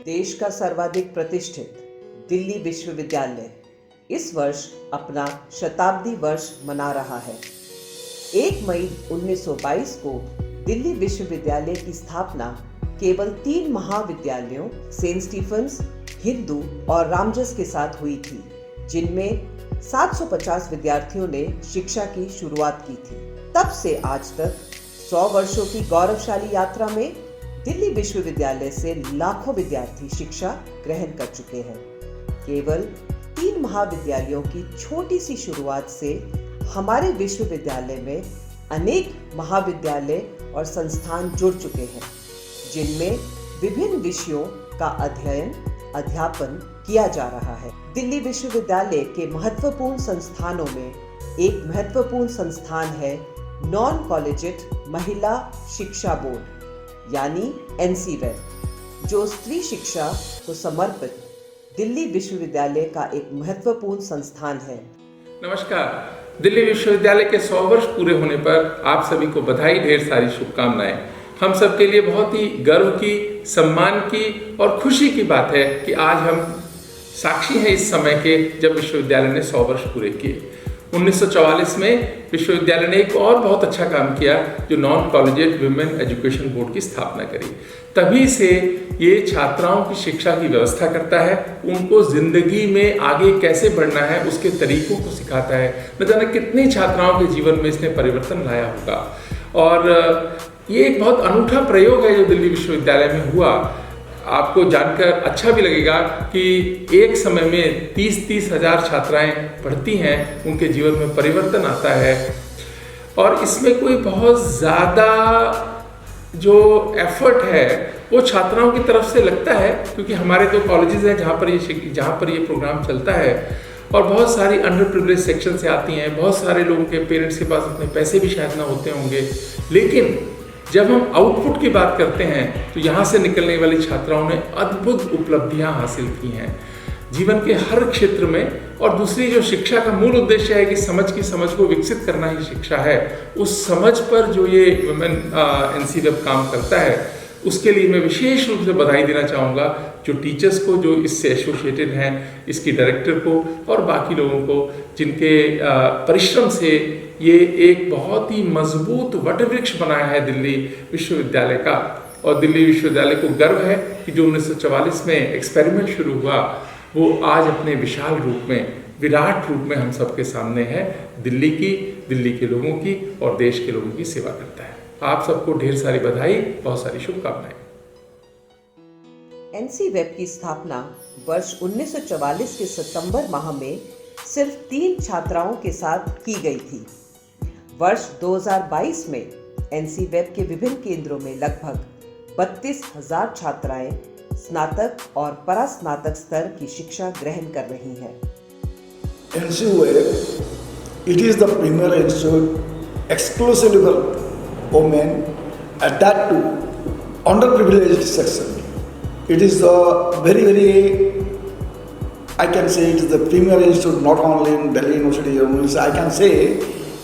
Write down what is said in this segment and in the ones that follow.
देश का सर्वाधिक प्रतिष्ठित दिल्ली विश्वविद्यालय इस वर्ष अपना शताब्दी वर्ष मना रहा है। 1 मई 1922 को दिल्ली विश्वविद्यालय की स्थापना केवल 3 महाविद्यालयों सेंट स्टीफेंस, हिंदू और रामजस के साथ हुई थी, जिनमें 750 विद्यार्थियों ने शिक्षा की शुरुआत की थी। तब से आज तक 100 वर्षों की गौरवशाली यात्रा में दिल्ली विश्वविद्यालय से लाखों विद्यार्थी शिक्षा ग्रहण कर चुके हैं। केवल 3 महाविद्यालयों की छोटी सी शुरुआत से हमारे विश्वविद्यालय में अनेक महाविद्यालय और संस्थान जुड़ चुके हैं, जिनमें विभिन्न विषयों का अध्यापन किया जा रहा है। दिल्ली विश्वविद्यालय के महत्वपूर्ण संस्थानों में एक महत्वपूर्ण संस्थान है नॉन कॉलेजिएट महिला शिक्षा बोर्ड यानी NCVEB, जो स्त्री शिक्षा को समर्पित दिल्ली विश्वविद्यालय का एक महत्वपूर्ण संस्थान है। नमस्कार। दिल्ली विश्वविद्यालय के 100 वर्ष पूरे होने पर आप सभी को बधाई, ढेर सारी शुभकामनाएं। हम सबके लिए बहुत ही गर्व की, सम्मान की और खुशी की बात है कि आज हम साक्षी हैं इस समय के जब विश्वविद्यालय ने 100 वर्ष पूरे किए। 1944 में विश्वविद्यालय ने एक और बहुत अच्छा काम किया, जो non collegiate women education board की स्थापना करी। तभी से ये छात्राओं की शिक्षा की व्यवस्था करता है, उनको जिंदगी में आगे कैसे बढ़ना है उसके तरीकों को सिखाता है। न जाने कितनी छात्राओं के जीवन में इसने परिवर्तन लाया होगा। और ये एक बहुत अनूठा प्रयोग है जो दिल्ली विश्वविद्यालय में हुआ। आपको जानकर अच्छा भी लगेगा कि एक समय में 30-30 हजार छात्राएं पढ़ती हैं, उनके जीवन में परिवर्तन आता है। और इसमें कोई बहुत ज़्यादा जो एफर्ट है वो छात्राओं की तरफ से लगता है, क्योंकि हमारे तो कॉलेजेस हैं जहाँ पर ये प्रोग्राम चलता है और बहुत सारी अंडर प्रिविलेज सेक्शन से आती हैं। बहुत सारे लोगों के पेरेंट्स के पास उतने पैसे भी शायद ना होते होंगे, लेकिन जब हम आउटपुट की बात करते हैं तो यहाँ से निकलने वाली छात्राओं ने अद्भुत उपलब्धियाँ हासिल की हैं जीवन के हर क्षेत्र में। और दूसरी जो शिक्षा का मूल उद्देश्य है कि समझ को विकसित करना ही शिक्षा है, उस समझ पर जो ये वुमेन NCVEB काम करता है, उसके लिए मैं विशेष रूप से बधाई देना चाहूँगा जो टीचर्स को, जो इससे एसोसिएटेड हैं, इसकी डायरेक्टर को और बाकी लोगों को, जिनके परिश्रम से ये एक बहुत ही मजबूत वटवृक्ष बनाया है दिल्ली विश्वविद्यालय का। और दिल्ली विश्वविद्यालय को गर्व है कि जो 1944 में एक्सपेरिमेंट शुरू हुआ वो आज अपने विशाल रूप में, विराट रूप में हम सबके सामने है। दिल्ली के लोगों की और देश के लोगों की सेवा करता है। आप सबको ढेर सारी बधाई, बहुत सारी शुभकामनाएं। NCVEB की स्थापना वर्ष 1944 के सितंबर माह में सिर्फ 3 छात्राओं के साथ की गई थी। वर्ष 2022 में NCVEB के विभिन्न केंद्रों में लगभग 32,000 छात्राएं स्नातक और परास्नातक स्तर की शिक्षा ग्रहण कर रही हैं। NCVEB, it is the premier institute exclusively for women, and that too underprivileged section. It is very, I can say it is the premier institute not only in Delhi University. I can say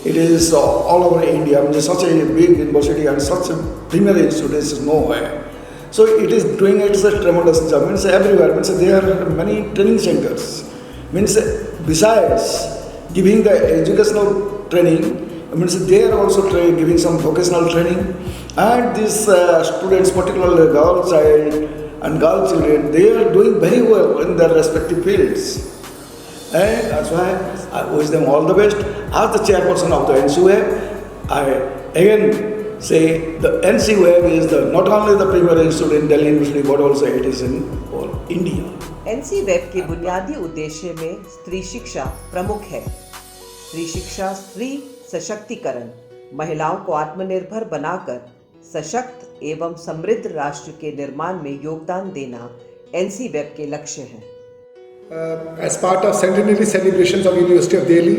it is all over India. It is such a big university and such a premier institute is nowhere. So it is doing a tremendous job. Means everywhere. Means there are many training centers. Means besides giving the educational training, means they are also giving some vocational training. And these students, particularly girl child and girl children, they are doing very well in their respective fields. And that's why I wish them all the best. As the chairperson of the NCVEB, I again say the NCVEB is not only the premier institute in Delhi University, but also it is in all India. NCVEB के बुनियादी उद्देश्य में स्त्री शिक्षा प्रमुख है। स्त्री शिक्षा स्त्री सशक्तिकरण, महिलाओं को आत्मनिर्भर बनाकर सशक्त एवं समृद्ध राष्ट्र के निर्माण में योगदान देना NCVEB के लक्ष्य हैं। As part of centenary celebrations of University of Delhi,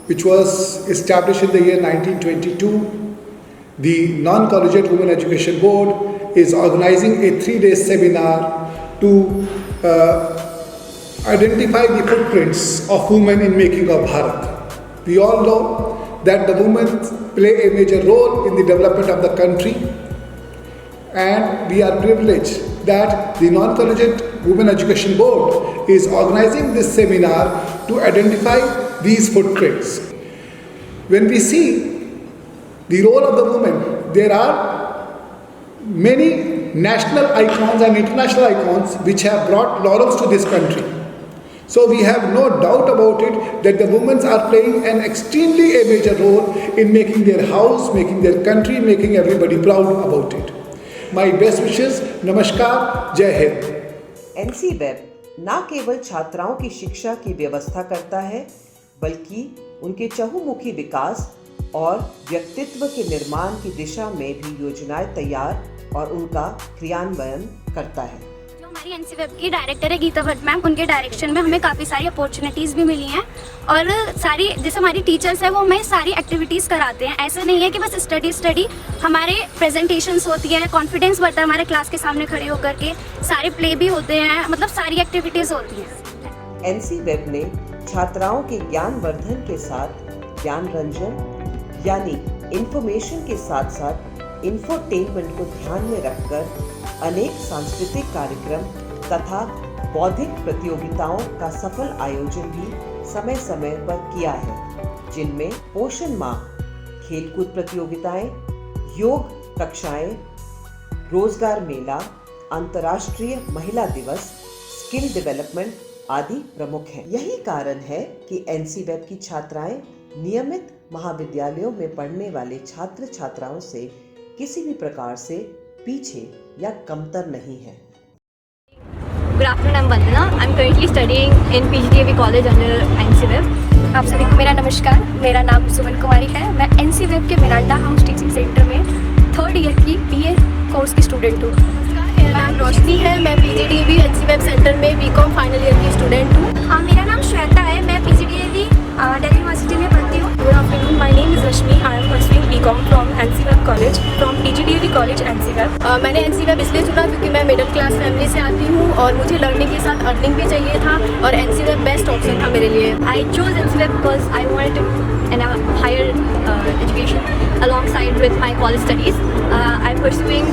which was established in the year 1922, the Non-Collegiate Women Education Board is organizing a 3-day seminar to identify the footprints of women in making of Bharat. We all know that the women play a major role in the development of the country, and we are privileged that the Non-Collegiate Women Education Board is organizing this seminar to identify these footprints. When we see the role of the women, there are many national icons and international icons which have brought laurels to this country. So we have no doubt about it that the women are playing an extremely a major role in making their house, making their country, making everybody proud about it. My best wishes, Namaskar, Jai Hind. NC web न केवल छात्राओं की शिक्षा की व्यवस्था करता है, बल्कि उनके चहुमुखी विकास और व्यक्तित्व के निर्माण की दिशा में भी योजनाएं तैयार और उनका क्रियान्वयन करता है। जो हमारी एनसी वेब की डायरेक्टर है गीता भट्ट मैम, उनके डायरेक्शन में हमें काफ़ी सारी अपॉर्चुनिटीज़ भी मिली हैं और सारी जैसे हमारी टीचर्स हैं वो हमें सारी एक्टिविटीज़ कराते हैं। ऐसा नहीं है कि बस स्टडी, हमारे प्रेजेंटेशंस होती है, कॉन्फिडेंस बढ़ता है हमारे क्लास के सामने खड़े होकर के, सारे प्ले भी होते हैं, मतलब सारी एक्टिविटीज़ होती हैं। एनसी वेब ने छात्राओं के ज्ञानवर्धन के साथ ज्ञान रंजन यानी इंफॉर्मेशन के साथ साथ इंफोटेनमेंट को ध्यान में रखकर अनेक सांस्कृतिक कार्यक्रम तथा बौद्धिक प्रतियोगिताओं का सफल आयोजन भी समय समय पर किया है, जिनमें पोषण माह, खेलकूद प्रतियोगिताएं, योग कक्षाएं, रोजगार मेला, अंतर्राष्ट्रीय महिला दिवस, स्किल डेवलपमेंट आदि प्रमुख हैं। यही कारण है कि एनसी वेब की छात्राएं नियमित महाविद्यालयों में पढ़ने वाले छात्र छात्राओं से किसी भी प्रकार से पीछे या कमतर नहीं है। Good afternoon, I'm Vandana. I'm currently studying in PGDAV College under NC Web. आप सभी को मेरा नमस्कार, मेरा नाम सुमन कुमारी है। मैं एनसी वेब के मिरांडा हाउस टीचिंग सेंटर में 3rd ईयर की BA कोर्स की स्टूडेंट हूँ। मेरा नाम रोशनी है, मैं PGDAV NC Web सेंटर में BCom फाइनल ईयर की स्टूडेंट हूँ। हाँ, मेरा नाम श्वेता है, मैं PGDAV दिल्ली यूनिवर्सिटी में पढ़ती हूँ। Good afternoon, my name is Rashmi. I am pursuing BCom from NC Web College from PGDAV College NC Web. मैंने NC Web इसलिए चुना क्योंकि मैं मिडिल क्लास फैमिली से आती हूँ और मुझे लर्निंग के साथ अर्निंग भी चाहिए था और NC Web बेस्ट ऑप्शन था मेरे लिए। I chose NC Web because I wanted to in a higher education alongside with my college studies. I'm pursuing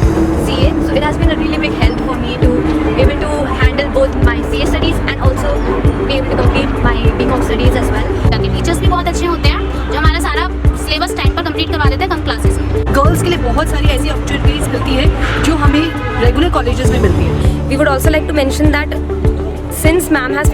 CA, so it has been a really big help for me to be able to handle both my CA studies and also be able to complete my BCom studies as well. ताकि teachers भी बहुत अच्छे होते हैं जो हमारा सारा syllabus time पर कंप्लीट करवा देते हैं कम क्लासेस में। गर्ल्स के लिए बहुत सारी ऐसी अपॉर्चुनिटीज मिलती है जो हमें रेगुलर कॉलेजेस में मिलती है। We would also like to mention that since ma'am has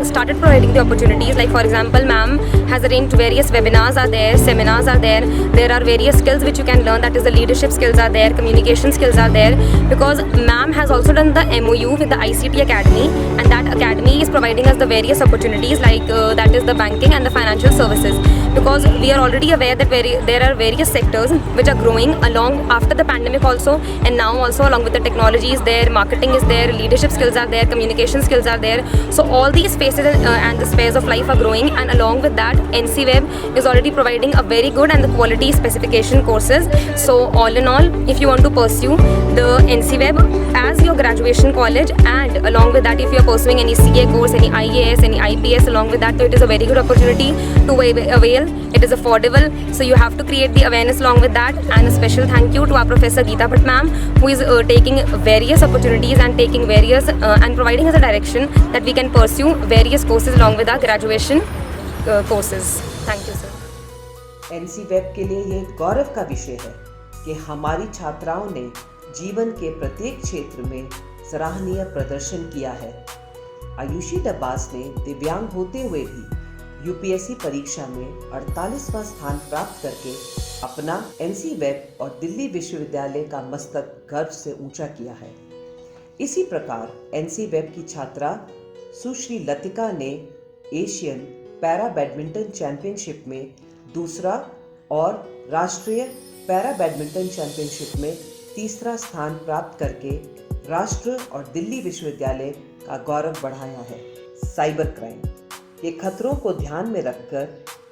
started providing the opportunities, like for example ma'am has arranged various webinars are there, seminars are there are various skills which you can learn, that is the leadership skills are there, communication skills are there, because ma'am has also done the MOU with the ICT Academy and that academy is providing us the various opportunities like that is the banking and the financial services, because we are already aware that there are various sectors which are growing along after the pandemic also, and now also along with the technology is there, marketing is there, leadership skills are there, communication skills are there. So all these spaces and the spheres of life are growing, and along with that NC Web is already providing a very good and the quality specification courses. So all in all, if you want to pursue the NC Web as your graduation college, and along with that if you are pursuing any CA course, any IAS, any IPS along with that, so it is a very good opportunity to avail. It is affordable, so you have to create the awareness along with that. And a special thank you to our Professor Geeta Bhatt ma'am, who is taking various opportunities and taking various and providing us a direction that we can pursue various courses along with our graduation courses. Thank you, sir. NC web के लिए ये गौरव का विषय है कि हमारी छात्राओं ने जीवन के प्रत्येक क्षेत्र में सराहनीय प्रदर्शन किया है। आयुषी डब्बास ने दिव्यांग होते हुए भी यूपीएससी परीक्षा में 48वां स्थान प्राप्त करके अपना एनसी वेब और दिल्ली विश्वविद्यालय का मस्तक गर्व से ऊंचा किया है। इसी प्रकार एनसी वेब की छात्रा सुश्री लतिका ने एशियन पैरा बैडमिंटन चैंपियनशिप में दूसरा और राष्ट्रीय पैरा बैडमिंटन चैंपियनशिप में तीसरा स्थान प्राप्त करके राष्ट्र और दिल्ली विश्वविद्यालय का गौरव बढ़ाया है। साइबर क्राइम के खतरों को ध्यान में रखकर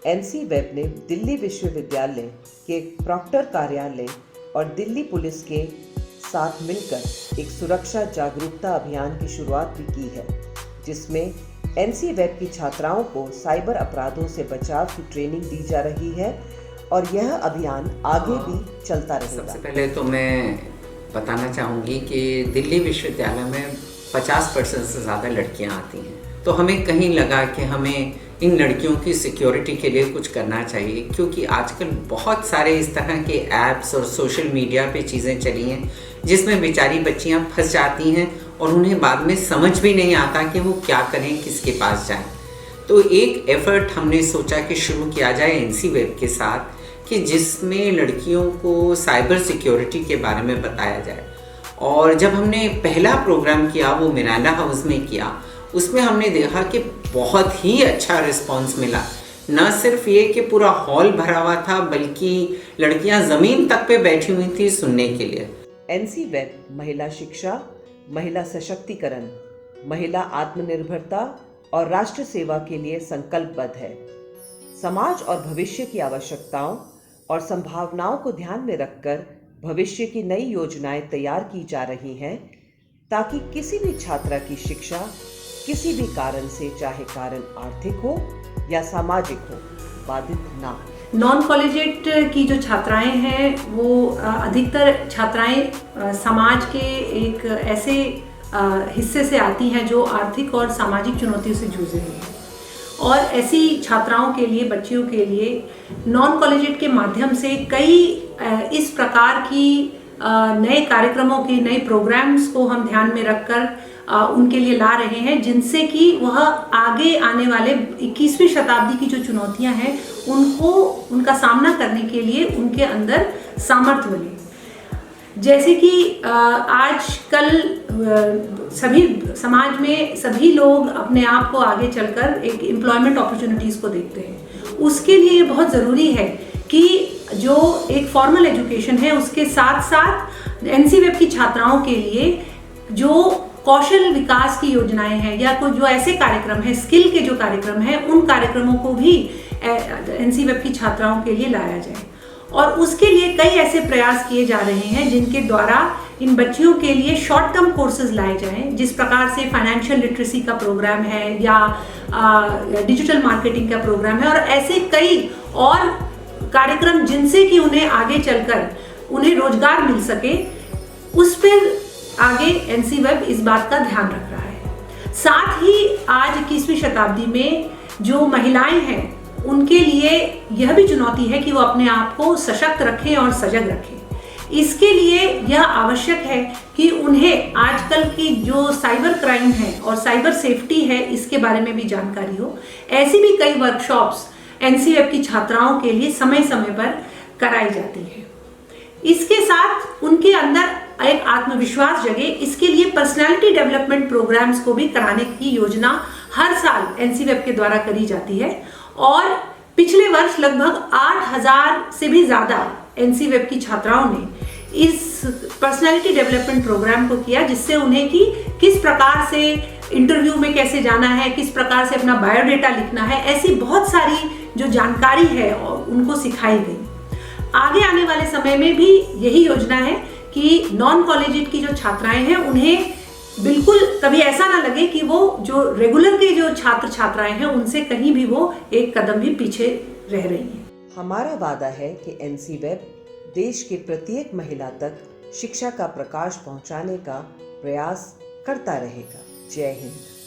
एनसी वेब ने दिल्ली विश्वविद्यालय के प्रॉक्टर कार्यालय और दिल्ली पुलिस के साथ मिलकर एक सुरक्षा जागरूकता अभियान की शुरुआत भी की है, जिसमें एनसी वेब की छात्राओं को साइबर अपराधों से बचाव की ट्रेनिंग दी जा रही है और यह अभियान आगे भी चलता रहेगा। सबसे पहले तो मैं बताना चाहूँगी कि दिल्ली विश्वविद्यालय में 50% से ज़्यादा लड़कियाँ आती हैं, तो हमें कहीं लगा कि हमें इन लड़कियों की सिक्योरिटी के लिए कुछ करना चाहिए, क्योंकि आजकल बहुत सारे इस तरह के ऐप्स और सोशल मीडिया पे चीज़ें चली हैं जिसमें बेचारी बच्चियां फंस जाती हैं और उन्हें बाद में समझ भी नहीं आता कि वो क्या करें, किसके पास जाएं। तो एक एफ़र्ट हमने सोचा कि शुरू किया जाए NC-Web के साथ, कि जिसमें लड़कियों को साइबर सिक्योरिटी के बारे में बताया जाए। और जब हमने पहला प्रोग्राम किया, वो मिरांडा हाउस में किया, उसमें हमने देखा कि बहुत ही अच्छा रिस्पांस मिला। न सिर्फ ये कि पूरा हॉल भरा हुआ था, बल्कि लड़कियां ज़मीन तक पे बैठी हुई थी सुनने के लिए। NC-Web महिला शिक्षा, महिला सशक्तिकरण, महिला आत्मनिर्भरता और राष्ट्र सेवा के लिए संकल्पबद्ध है। समाज और भविष्य की आवश्यकताओं और संभावनाओं को ध्यान में रखकर भविष्य की नई योजनाएं तैयार की जा रही हैं, ताकि किसी भी छात्रा की शिक्षा किसी भी कारण से, चाहे कारण आर्थिक हो या सामाजिक हो, बाधित ना हो। नॉन कॉलेजिएट की जो छात्राएं हैं वो अधिकतर छात्राएं समाज के एक ऐसे हिस्से से आती हैं जो आर्थिक और सामाजिक चुनौतियों से जूझ रही हैं, और ऐसी छात्राओं के लिए, बच्चियों के लिए नॉन कॉलेजिएट के माध्यम से कई इस प्रकार की नए कार्यक्रमों के, नए प्रोग्राम्स को हम ध्यान में रखकर उनके लिए ला रहे हैं, जिनसे कि वह आगे आने वाले 21वीं शताब्दी की जो चुनौतियां हैं उनका सामना करने के लिए उनके अंदर सामर्थ्य बने। जैसे कि आजकल सभी समाज में सभी लोग अपने आप को आगे चलकर एक एम्प्लॉयमेंट अपॉर्चुनिटीज़ को देखते हैं। उसके लिए ये बहुत ज़रूरी है कि जो एक फॉर्मल एजुकेशन है उसके साथ साथ NC-Web की छात्राओं के लिए जो कौशल विकास की योजनाएं हैं या कोई जो ऐसे कार्यक्रम है, स्किल के जो कार्यक्रम हैं, उन कार्यक्रमों को भी NC-Web की छात्राओं के लिए लाया जाए। और उसके लिए कई ऐसे प्रयास किए जा रहे हैं जिनके द्वारा इन बच्चियों के लिए शॉर्ट टर्म कोर्सेज लाए जाएं, जिस प्रकार से फाइनेंशियल लिटरेसी का प्रोग्राम है या डिजिटल मार्केटिंग का प्रोग्राम है, और ऐसे कई और कार्यक्रम जिनसे कि उन्हें आगे चलकर उन्हें रोजगार मिल सके, उस पर आगे NC-Web इस बात का ध्यान रख रहा है। साथ ही आज 21वीं शताब्दी में जो महिलाएं हैं उनके लिए यह भी चुनौती है कि वो अपने आप को सशक्त रखें और सजग रखें। इसके लिए यह आवश्यक है कि उन्हें आजकल की जो साइबर क्राइम है और साइबर सेफ्टी है, इसके बारे में भी जानकारी हो। ऐसी भी कई वर्कशॉप्स NC-Web की छात्राओं के लिए समय समय पर कराई जाती है। इसके साथ उनके अंदर एक आत्मविश्वास जगे, इसके लिए पर्सनालिटी डेवलपमेंट प्रोग्राम्स को भी कराने की योजना हर साल NC-Web के द्वारा करी जाती है। और पिछले वर्ष लगभग 8000 से भी ज़्यादा NC-Web की छात्राओं ने इस पर्सनालिटी डेवलपमेंट प्रोग्राम को किया, जिससे उन्हें कि किस प्रकार से इंटरव्यू में कैसे जाना है, किस प्रकार से अपना बायोडेटा लिखना है, ऐसी बहुत सारी जो जानकारी है और उनको सिखाई गई। आगे आने वाले समय में भी यही योजना है कि नॉन कॉलेजिएट की जो छात्राएं हैं उन्हें बिल्कुल कभी ऐसा ना लगे कि वो जो रेगुलर के जो छात्र छात्राएं हैं उनसे कहीं भी वो एक कदम भी पीछे रह रही हैं। हमारा वादा है कि NC-Web देश के प्रत्येक महिला तक शिक्षा का प्रकाश पहुंचाने का प्रयास करता रहेगा। जय हिंद।